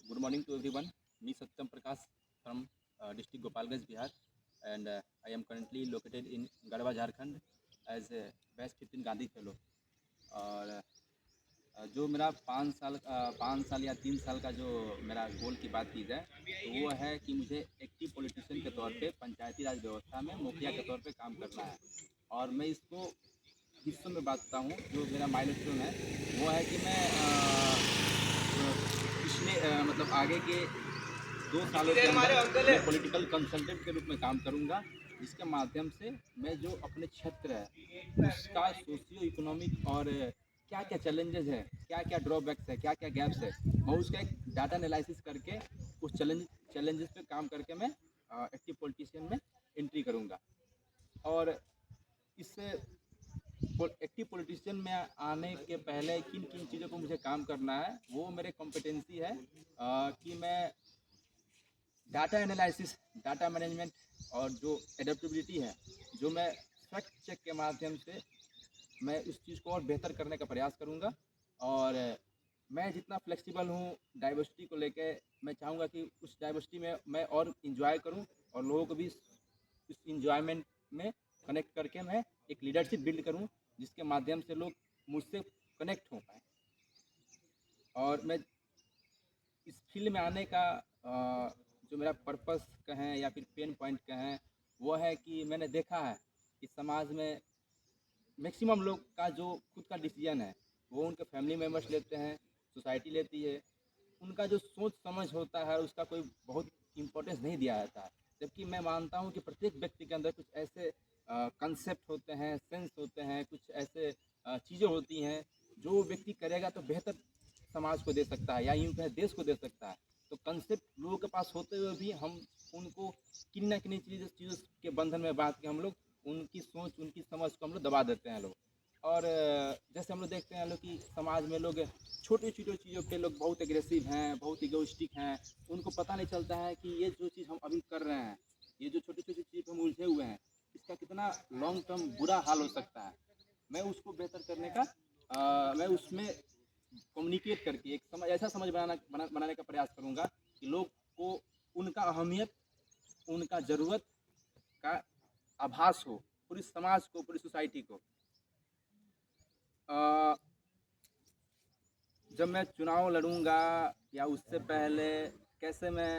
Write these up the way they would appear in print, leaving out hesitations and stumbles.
Good morning to everyone. Me Satyam Prakash from district Gopalganj, Bihar, and I am currently located in Garhwa, Jharkhand as a Best 15 Gandhi Fellow. और जो मेरा 5 साल या 3 साल का जो मेरा गोल की बात की जाए तो वो है कि मुझे एक्टिव पॉलिटिशियन के तौर पे पंचायती राज व्यवस्था में मुखिया के तौर पे काम करना है। और मैं इसको हिस्सों में बांटता हूँ। जो मेरा माइलस्टोन है वो है कि मैं पिछले मतलब आगे के 2 सालों के अंदर मैं पॉलिटिकल कंसल्टेंट के रूप में काम करूंगा, जिसके माध्यम से मैं जो अपने क्षेत्र है उसका सोशियो इकोनॉमिक और क्या क्या चैलेंजेस है, क्या क्या ड्रॉबैक्स है, क्या क्या गैप्स है, मैं उसका एक डाटा एनालिसिस करके उस चैलेंजेस पे काम करके मैं एक्टिव पॉलिटिशियन में एंट्री करूंगा। और इससे एक्टिव पॉलिटिशियन में आने के पहले किन किन चीज़ों को मुझे काम करना है वो मेरे कॉम्पिटेंसी है कि मैं डाटा एनालिसिस, डाटा मैनेजमेंट और जो एडेप्टेबिलिटी है, जो मैं फैक्ट चेक के माध्यम से मैं उस चीज़ को और बेहतर करने का प्रयास करूँगा। और मैं जितना फ्लेक्सिबल हूँ डाइवर्सिटी को लेके, मैं चाहूँगा कि उस डाइवर्सिटी में मैं और इन्जॉय करूँ और लोगों को भी इस इन्जॉयमेंट में कनेक्ट करके मैं एक लीडरशिप बिल्ड करूँ, जिसके माध्यम से लोग मुझसे कनेक्ट हो पाएँ। और मैं इस फील्ड में आने का जो मेरा पर्पस कहें या फिर पेन पॉइंट कहें, वो है कि मैंने देखा है कि समाज में मैक्सिमम लोग का जो खुद का डिसीजन है वो उनके फैमिली मेम्बर्स लेते हैं, सोसाइटी लेती है। उनका जो सोच समझ होता है उसका कोई बहुत इम्पोर्टेंस नहीं दिया जाता है। जबकि मैं मानता हूँ कि प्रत्येक व्यक्ति के अंदर कुछ ऐसे कंसेप्ट होते हैं, सेंस होते हैं, कुछ ऐसे चीज़ें होती हैं जो व्यक्ति करेगा तो बेहतर समाज को दे सकता है या यूँ कहें देश को दे सकता है। तो कंसेप्ट लोगों के पास होते हुए भी हम उनको किन न किन्हीं चीज़ों के बंधन में बांध के हम लोग उनकी सोच, उनकी समझ को हम लोग दबा देते हैं लोग। और जैसे हम लोग देखते हैं लोग कि समाज में लोग छोटी छोटी चीज़ों पे लोग बहुत एग्रेसिव हैं, बहुत इगोइस्टिक हैं। उनको पता नहीं चलता है कि ये जो चीज़ हम अभी कर रहे हैं, ये जो छोटी छोटी चीज़ हम उलझे हुए हैं, इसका कितना लॉन्ग टर्म बुरा हाल हो सकता है। मैं उसको बेहतर करने का मैं उसमें कम्युनिकेट करके एक ऐसा समझ बनाने का प्रयास करूँगा कि लोग को उनका अहमियत, उनका ज़रूरत का आभास हो, पूरी समाज को, पूरी सोसाइटी को। जब मैं चुनाव लड़ूंगा या उससे पहले कैसे मैं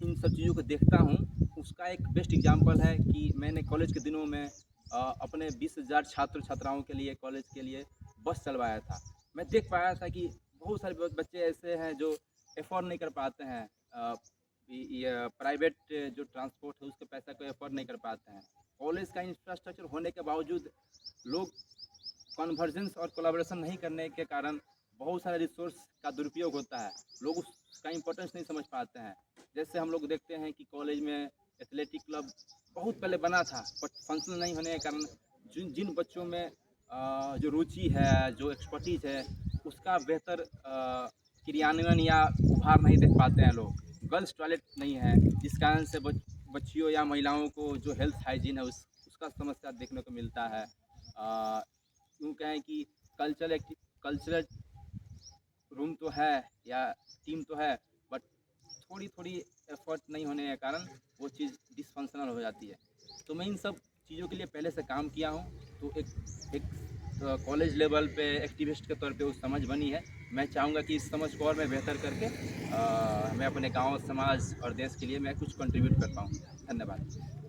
इन सब चीज़ों को देखता हूँ, उसका एक बेस्ट एग्जांपल है कि मैंने कॉलेज के दिनों में अपने 20,000 छात्र छात्राओं के लिए, कॉलेज के लिए बस चलवाया था। मैं देख पाया था कि बहुत सारे बच्चे ऐसे हैं जो एफोर्ड नहीं कर पाते हैं, प्राइवेट जो ट्रांसपोर्ट है उसके पैसा को एफोर्ड नहीं कर पाते हैं। कॉलेज का इंफ्रास्ट्रक्चर होने के बावजूद लोग कन्वर्जेंस और कोलाब्रेशन नहीं करने के कारण बहुत सारे रिसोर्स का दुरुपयोग होता है। लोग उसका इम्पोर्टेंस नहीं समझ पाते हैं। जैसे हम लोग देखते हैं कि कॉलेज में एथलेटिक क्लब बहुत पहले बना था, बट फंक्शनल नहीं होने के कारण जिन जिन बच्चों में जो रुचि है, जो एक्सपर्टीज़ है, उसका बेहतर क्रियान्वयन या उभार नहीं देख पाते हैं लोग। गर्ल्स टॉयलेट नहीं है, जिस कारण से बच्चियों या महिलाओं को जो हेल्थ हाइजीन है उसका समस्या देखने को मिलता है। यूँ कहें कि कल्चरल रूम तो है या टीम तो है, बट थोड़ी थोड़ी एफर्ट नहीं होने के कारण वो चीज़ डिसफंक्शनल हो जाती है। तो मैं इन सब चीज़ों के लिए पहले से काम किया हूँ, तो एक कॉलेज लेवल पे एक्टिविस्ट के तौर पे वो समझ बनी है। मैं चाहूँगा कि इस समझ को और मैं बेहतर करके मैं अपने गाँव, समाज और देश के लिए मैं कुछ कंट्रीब्यूट कर पाऊँ। धन्यवाद।